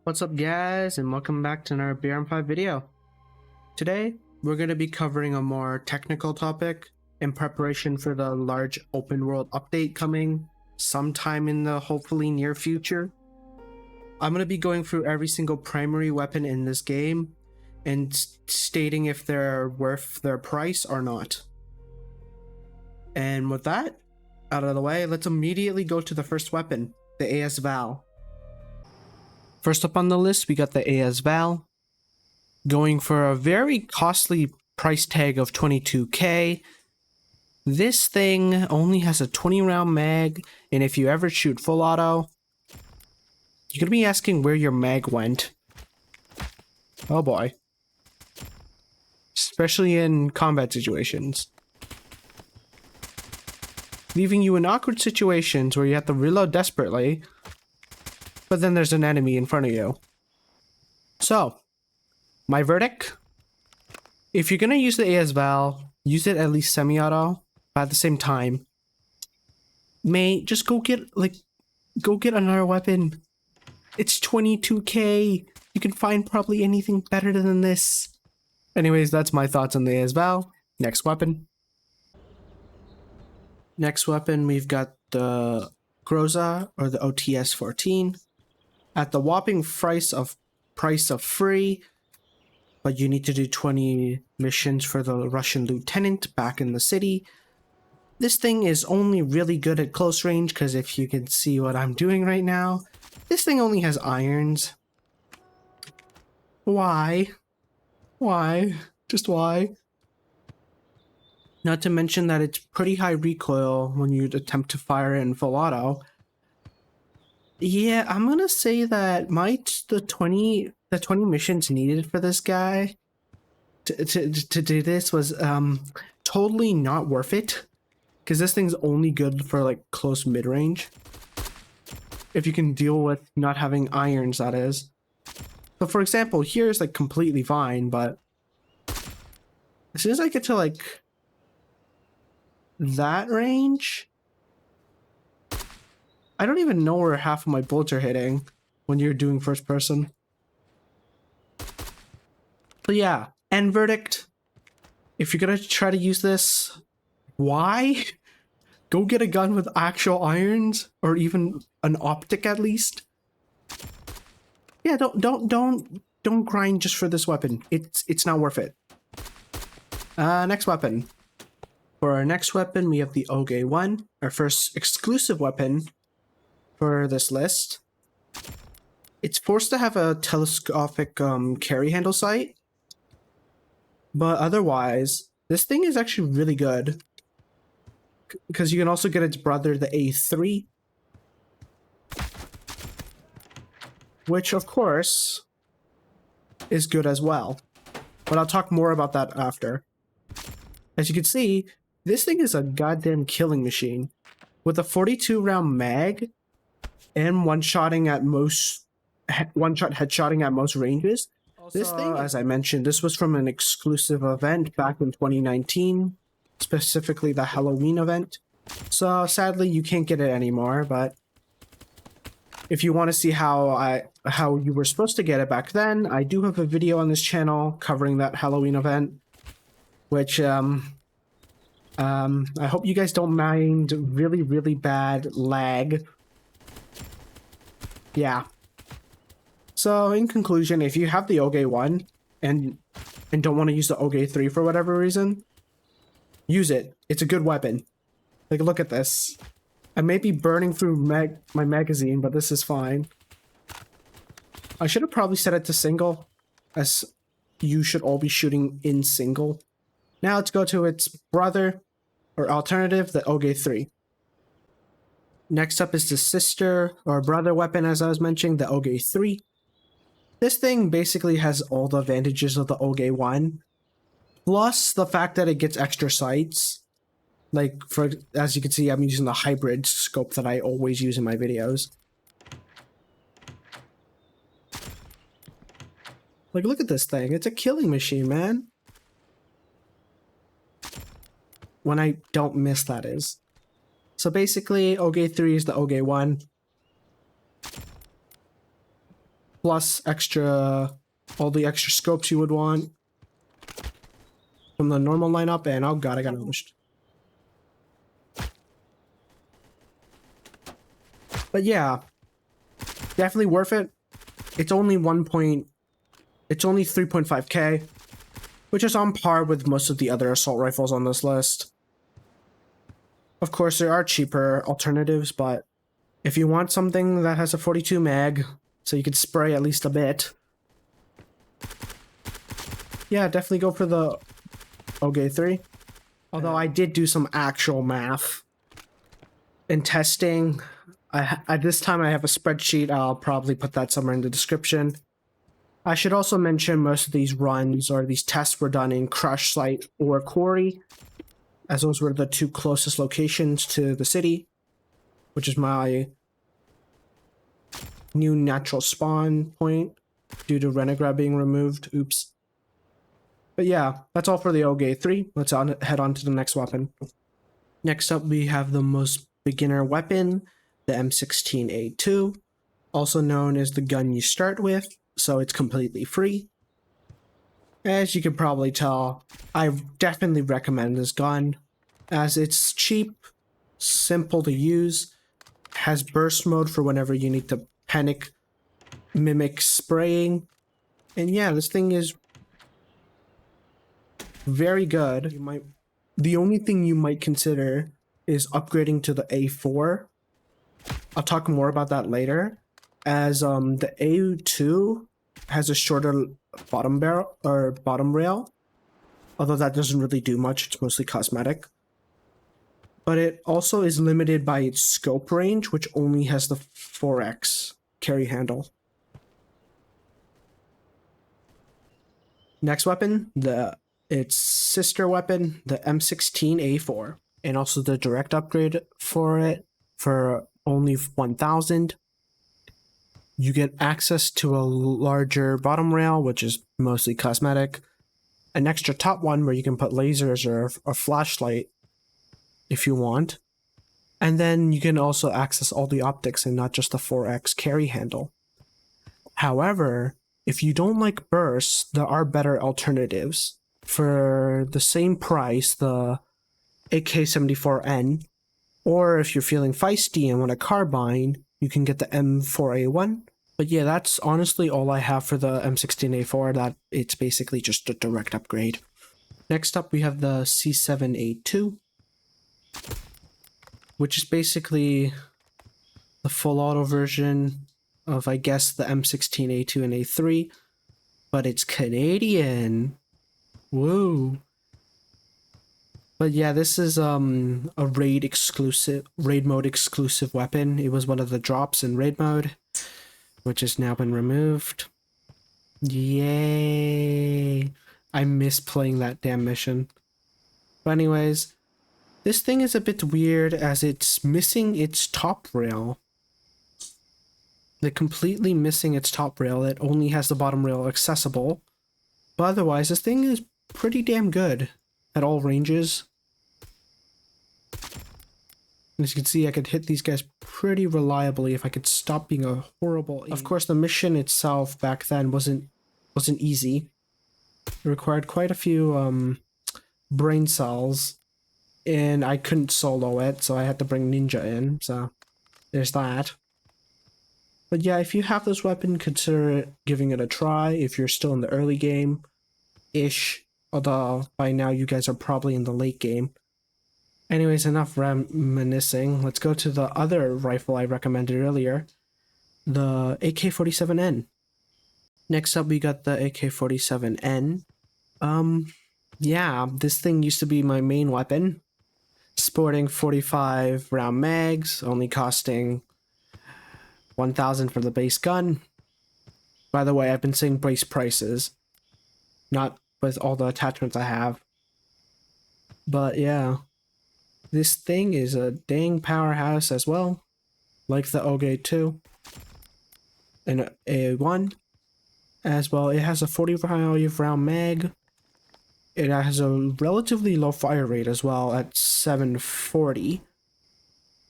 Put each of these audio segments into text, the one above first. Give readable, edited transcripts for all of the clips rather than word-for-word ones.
What's up guys, and welcome back to another BRM5 video. Today we're going to be covering a more technical topic in preparation for the large open world update coming sometime in the hopefully near future. I'm going to be going through every single primary weapon in this game and stating if they're worth their price or not. And with that out of the way, let's immediately go to the first weapon, the AS Val. First up on the list, we got the AS Val, going for a very costly price tag of 22k. This thing only has a 20 round mag, and if you ever shoot full auto, you're gonna be asking where your mag went. Oh boy. Especially in combat situations. Leaving you in awkward situations where you have to reload desperately, but then there's an enemy in front of you. So, my verdict, if you're gonna use the AS Val, use it at least semi-auto, but at the same time, just go get another weapon. It's 22k. You can find probably anything better than this. Anyways, that's my thoughts on the AS Val. Next weapon. Next weapon, we've got the Groza, or the OTS-14. At the whopping price of free, but you need to do 20 missions for the Russian lieutenant back in the city. This thing is only really good at close range, because if you can see what I'm doing right now, this thing only has irons. Why? Why? Just why? Not to mention that it's pretty high recoil when you attempt to fire it in full auto. Yeah, I'm gonna say that the 20 missions needed for this guy to do this was totally not worth it, because this thing's only good for like close mid-range. If you can deal with not having irons, that is. So for example, here's like completely fine, but as soon as I get to like that range, I don't even know where half of my bullets are hitting when you're doing first person. But yeah, end verdict. If you're gonna try to use this, why? Go get a gun with actual irons, or even an optic at least. Yeah, don't grind just for this weapon. It's not worth it. Next weapon. For our next weapon, we have the Aug A1, our first exclusive weapon for this list. It's forced to have a telescopic carry handle sight, but otherwise this thing is actually really good, because you can also get its brother, the A3, which of course is good as well, but I'll talk more about that after. As you can see, this thing is a goddamn killing machine with a 42 round mag and one-shot headshotting at most ranges. Also, this thing, as I mentioned, this was from an exclusive event back in 2019, specifically the Halloween event. So sadly, you can't get it anymore, but if you want to see how you were supposed to get it back then, I do have a video on this channel covering that Halloween event, which I hope you guys don't mind really bad lag. Yeah. So in conclusion, if you have the Aug A1 and don't want to use the Aug A3 for whatever reason, use it. It's a good weapon. Like, look at this. I may be burning through my magazine, but this is fine. I should have probably set it to single, as you should all be shooting in single. Now let's go to its brother, or alternative, the Aug A3. Next up is the sister or brother weapon, as I was mentioning, the Aug A3. This thing basically has all the advantages of the Aug A1, plus the fact that it gets extra sights. Like, as you can see, I'm using the hybrid scope that I always use in my videos. Like, look at this thing. It's a killing machine, man. When I don't miss, that is. So basically, Aug A3 is the Aug A1. plus all the extra scopes you would want from the normal lineup. And oh god, I got ambushed. But yeah, definitely worth it. It's only 3.5k, which is on par with most of the other assault rifles on this list. Of course, there are cheaper alternatives, but if you want something that has a 42 mag, so you can spray at least a bit, yeah, definitely go for the Aug A3. Although I did do some actual math and testing. At this time, I have a spreadsheet. I'll probably put that somewhere in the description. I should also mention most of these runs or these tests were done in Crush Site or Quarry, as those were the two closest locations to the city, which is my new natural spawn point due to Renegrad being removed. Oops. But yeah, that's all for the Aug A3. Let's head on to the next weapon. Next up, we have the most beginner weapon, the M16A2, also known as the gun you start with, so it's completely free. As you can probably tell, I definitely recommend this gun, as it's cheap, simple to use, has burst mode for whenever you need to panic mimic spraying, and yeah, this thing is very good. The only thing you might consider is upgrading to the A4. I'll talk more about that later, as the A2 has a shorter bottom rail, although that doesn't really do much. It's mostly cosmetic. But it also is limited by its scope range, which only has the 4x carry handle. Next weapon, its sister weapon, the M16A4, and also the direct upgrade for it for only 1,000. You get access to a larger bottom rail, which is mostly cosmetic, an extra top one where you can put lasers or a flashlight if you want, and then you can also access all the optics and not just the 4x carry handle. However, if you don't like bursts, there are better alternatives. For the same price, the AK-74N, or if you're feeling feisty and want a carbine, you can get the M4A1. But yeah, that's honestly all I have for the M16A4, that it's basically just a direct upgrade. Next up, we have the C7A2, which is basically the full auto version of, I guess, the M16A2 and A3, but it's Canadian. Woo. But yeah, this is a raid mode exclusive weapon. It was one of the drops in raid mode, which has now been removed. Yay! I miss playing that damn mission. But anyways, this thing is a bit weird as it's missing its top rail. They're completely missing its top rail. It only has the bottom rail accessible. But otherwise, this thing is pretty damn good at all ranges. And as you can see, I could hit these guys pretty reliably if I could stop being a horrible aim. Of course, the mission itself back then wasn't easy. It required quite a few brain cells, and I couldn't solo it, so I had to bring Ninja in, so there's that. But yeah, if you have this weapon, consider giving it a try if you're still in the early game-ish, although by now you guys are probably in the late game. Anyways, enough reminiscing. Let's go to the other rifle I recommended earlier, the AK-47N. Next up, we got the AK-47N. Yeah, this thing used to be my main weapon, sporting 45 round mags, only costing 1,000 for the base gun. By the way, I've been saying base prices, not with all the attachments I have. But yeah, this thing is a dang powerhouse as well, like the Aug A2 and A1 as well. It has a 45 round mag. It has a relatively low fire rate as well at 740.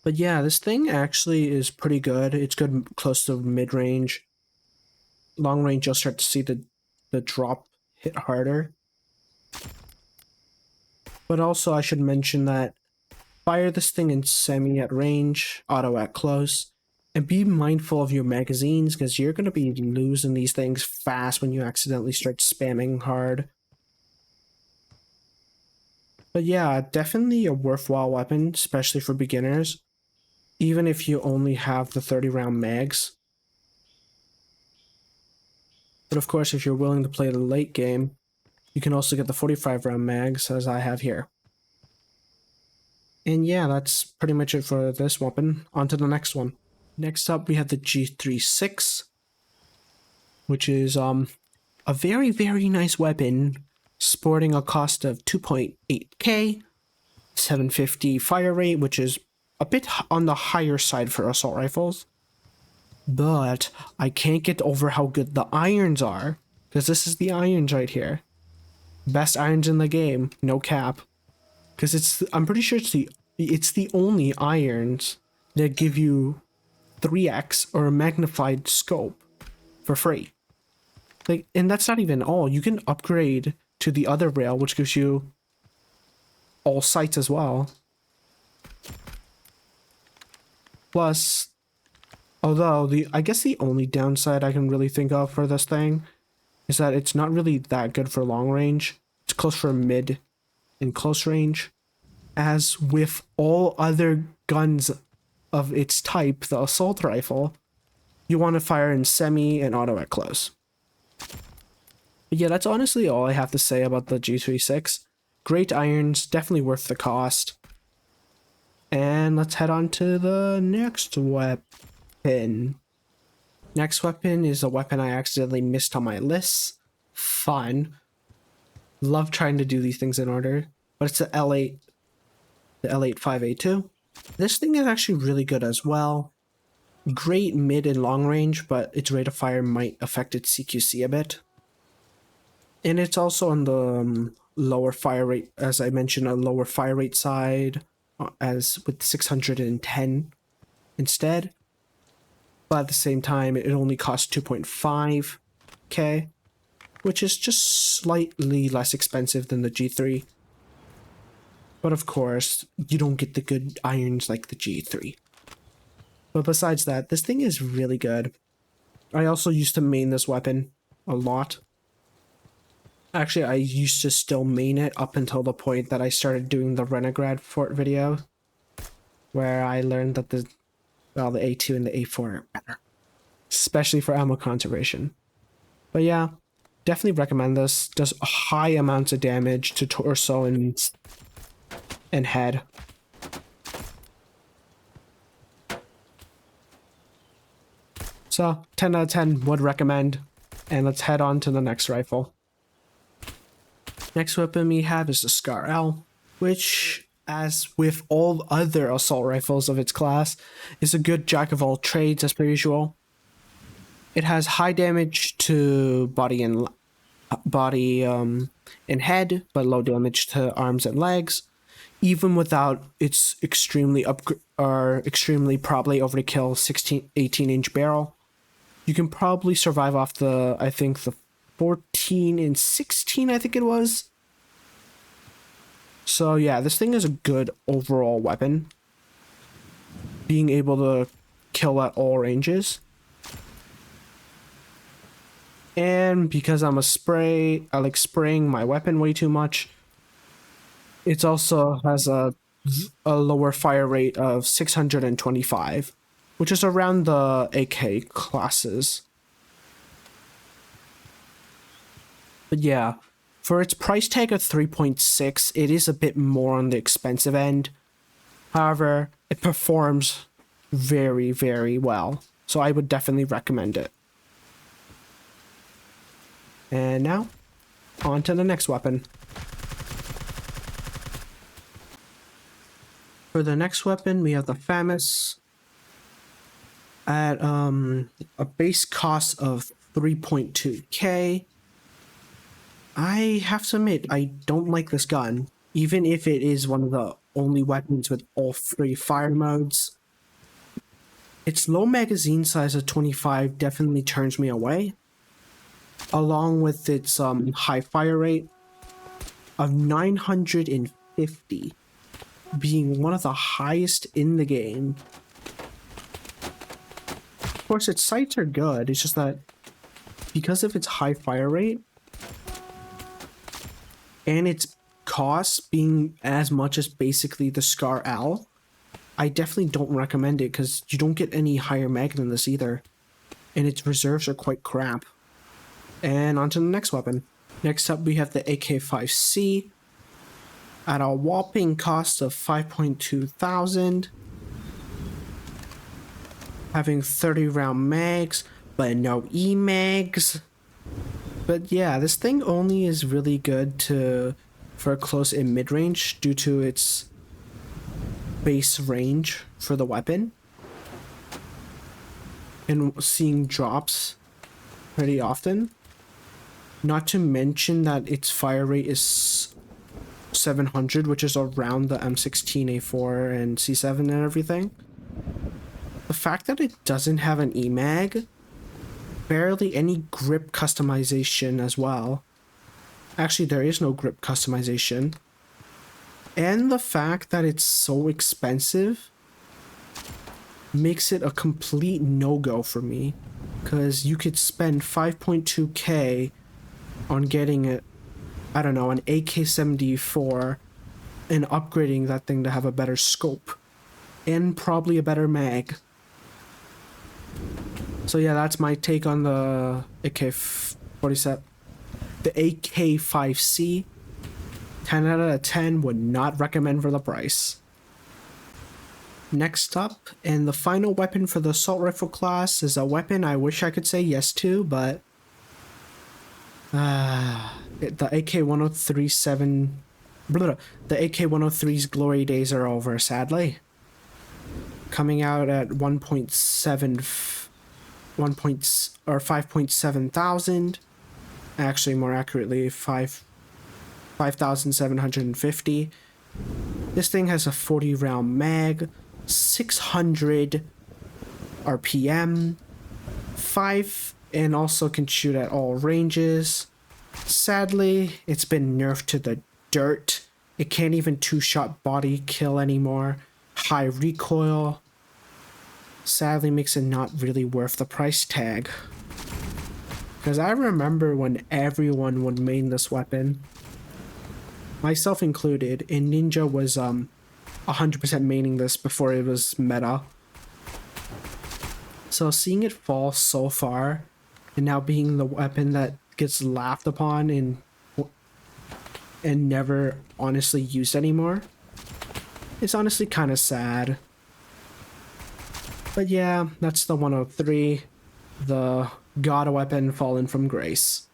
But yeah, this thing actually is pretty good. It's good close to mid-range. long range, you'll start to see the drop hit harder. But also, I should mention that fire this thing in semi at range, auto at close, and be mindful of your magazines because you're going to be losing these things fast when you accidentally start spamming hard. But yeah, definitely a worthwhile weapon, especially for beginners, even if you only have the 30-round mags. But of course, if you're willing to play the late game, you can also get the 45-round mags, as I have here. And yeah, that's pretty much it for this weapon. On to the next one. Next up, we have the G36, which is a very, very nice weapon, sporting a cost of 2.8k, 750 fire rate, which is a bit on the higher side for assault rifles. But I can't get over how good the irons are, because this is the irons right here. Best irons in the game, no cap. Because I'm pretty sure it's the only irons that give you 3x or a magnified scope for free. Like, and that's not even all. You can upgrade to the other rail, which gives you all sights as well. Plus, although I guess the only downside I can really think of for this thing is that it's not really that good for long range. It's close for mid and close range. As with all other guns of its type, the assault rifle, you want to fire in semi and auto at close. But yeah, that's honestly all I have to say about the G36. Great irons, definitely worth the cost. And let's head on to the next weapon. Next weapon is a weapon I accidentally missed on my list. Fun. Love trying to do these things in order. But it's the L8, the L85A2. This thing is actually really good as well. Great mid and long range, but its rate of fire might affect its CQC a bit. And it's also on the lower fire rate, as I mentioned, a lower fire rate side, as with 610 instead. But at the same time, it only costs 2.5k, which is just slightly less expensive than the G3. But of course, you don't get the good irons like the G3. But besides that, this thing is really good. I also used to main this weapon a lot. Actually, I used to still main it up until the point that I started doing the Renegade Fort video, where I learned that the A2 and the A4 are better, especially for ammo conservation. But yeah, definitely recommend this. Does high amounts of damage to torso and head. So 10 out of 10 would recommend. And let's head on to the next rifle. Next weapon we have is the Scar L, which, as with all other assault rifles of its class, is a good jack of all trades as per usual. It has high damage to body and head, but low damage to arms and legs. Even without its extremely probably overkill 18-inch barrel, you can probably survive off the 14 and 16, I think it was. So yeah, this thing is a good overall weapon. Being able to kill at all ranges. And because I like spraying my weapon way too much, it also has a lower fire rate of 625, which is around the AK classes. But yeah, for its price tag of 3.6, it is a bit more on the expensive end. However, it performs very, very well, so I would definitely recommend it. And now, on to the next weapon. For the next weapon, we have the Famas at a base cost of 3.2k. I have to admit, I don't like this gun, even if it is one of the only weapons with all 3 fire modes. Its low magazine size of 25 definitely turns me away, along with its high fire rate of 950, being one of the highest in the game. Of course, its sights are good, it's just that because of its high fire rate and its cost being as much as basically the Scar L, I definitely don't recommend it because you don't get any higher mag than this either. And its reserves are quite crap. And on to the next weapon. Next up we have the AK5C at a whopping cost of 5.2 thousand. Having 30 round mags, but no E-mags. But yeah, this thing only is really good for close and mid-range due to its base range for the weapon. And seeing drops pretty often. Not to mention that its fire rate is 700, which is around the M16A4 and C7 and everything. The fact that it doesn't have an E-mag, barely any grip customization as well. Actually, there is no grip customization. And the fact that it's so expensive makes it a complete no-go for me. Because you could spend 5.2k on getting it, I don't know, an AK-74 and upgrading that thing to have a better scope. And probably a better mag. So yeah, that's my take on the AK-47. The AK-5C. 10 out of 10, would not recommend for the price. Next up, and the final weapon for the assault rifle class is a weapon I wish I could say yes to, but the AK-103's glory days are over, sadly. Coming out at 5.7 thousand. Actually, more accurately, 5,750. This thing has a 40 round mag, 600 RPM, 5, and also can shoot at all ranges. Sadly, it's been nerfed to the dirt. It can't even two-shot body kill anymore. High recoil. Sadly makes it not really worth the price tag. Because I remember when everyone would main this weapon. Myself included, and Ninja was 100% maining this before it was meta. So seeing it fall so far, and now being the weapon that gets laughed upon and never honestly used anymore, it's honestly kind of sad. But yeah, that's the 103, the god weapon fallen from grace.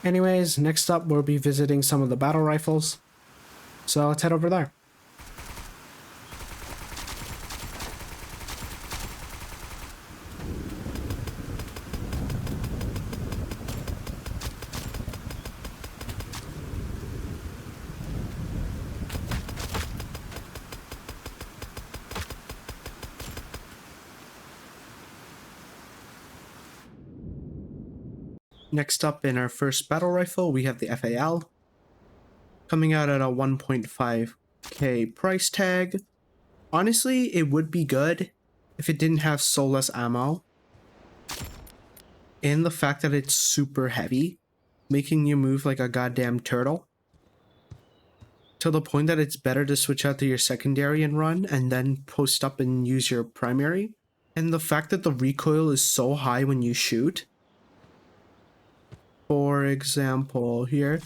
Anyways, next up we'll be visiting some of the battle rifles, so let's head over there. Next up in our first battle rifle, we have the FAL, coming out at a 1.5k price tag. Honestly, it would be good if it didn't have soulless ammo, and the fact that it's super heavy, making you move like a goddamn turtle, to the point that it's better to switch out to your secondary and run, and then post up and use your primary. And the fact that the recoil is so high when you shoot. For example, here,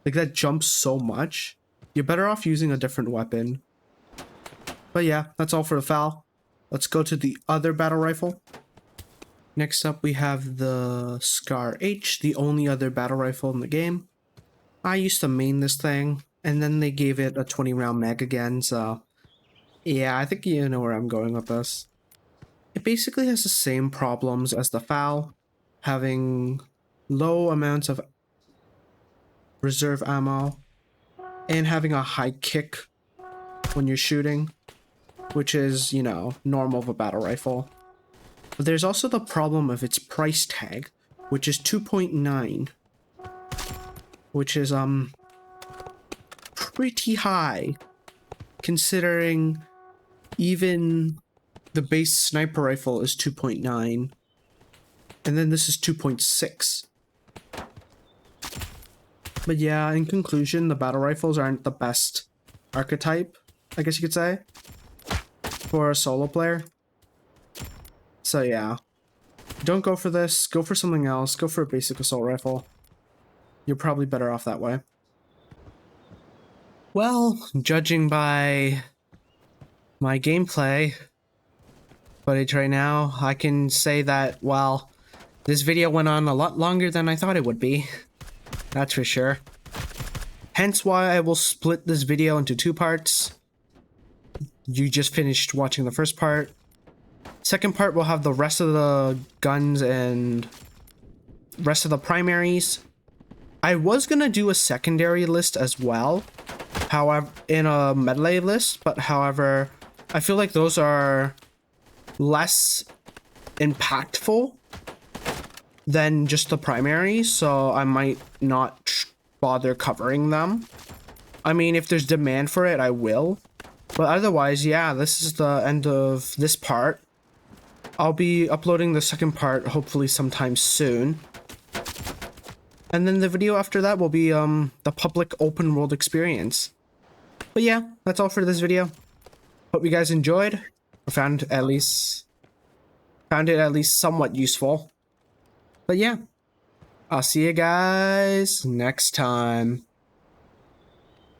like that jumps so much, you're better off using a different weapon. But yeah, that's all for the FAL. Let's go to the other battle rifle. Next up, we have the Scar H, the only other battle rifle in the game. I used to main this thing, and then they gave it a 20 round mag again, so yeah, I think you know where I'm going with this. It basically has the same problems as the FAL, having low amounts of reserve ammo and having a high kick when you're shooting, which is, you know, normal of a battle rifle. But there's also the problem of its price tag, which is 2.9, which is pretty high considering even the base sniper rifle is 2.9, and then this is 2.6. But yeah, in conclusion, the battle rifles aren't the best archetype, I guess you could say, for a solo player. So yeah, don't go for this, go for something else, go for a basic assault rifle. You're probably better off that way. Well, judging by my gameplay footage right now, I can say that, well, this video went on a lot longer than I thought it would be. That's for sure. Hence why I will split this video into 2 parts. You just finished watching the first part. Second part will have the rest of the guns and rest of the primaries. I was gonna do a secondary list as well, however, in a medley list, but however, I feel like those are less impactful than just the primaries, so I might not bother covering them. I mean, if there's demand for it, I will. But otherwise, yeah, this is the end of this part. I'll be uploading the second part hopefully sometime soon. And then the video after that will be the public open world experience. But yeah, that's all for this video. Hope you guys enjoyed, or found it at least somewhat useful. But yeah, I'll see you guys next time.